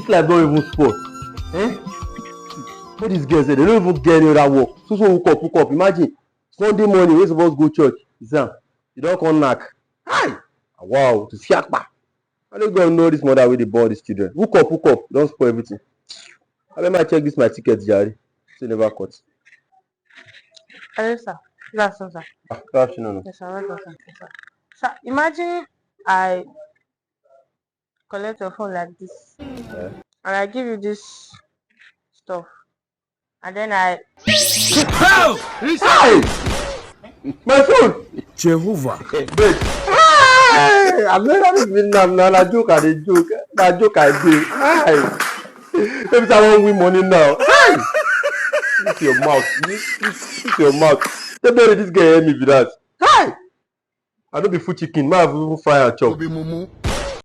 This life don't even spoil. Eh? All these girls, they don't even get any other work. So hook up. Imagine Sunday morning, we're supposed to go church. Exam. You don't come knack. Hi! Wow, to see akpa. I don't go know this mother with the born these children. Hook up. Don't spoil everything. I let me check this my ticket, Jerry. Still never cut. Hello, sir. Good afternoon, sir. Good afternoon. Yes, sir. Welcome, sir. Yes, sir. Sir, imagine I collect your phone like this, Yeah. and I give you this stuff, and then I. Hi! My phone! Jehovah. Hey, wait. Hi! I'm not even now. Na joke I dey joke. Na joke I dey. Hi! Maybe I won't win money now. Hi! This your mouth. This your mouth. Don't worry, this guy hear me with that. Hi! I don't be food chicken. Man, I even fry and chop.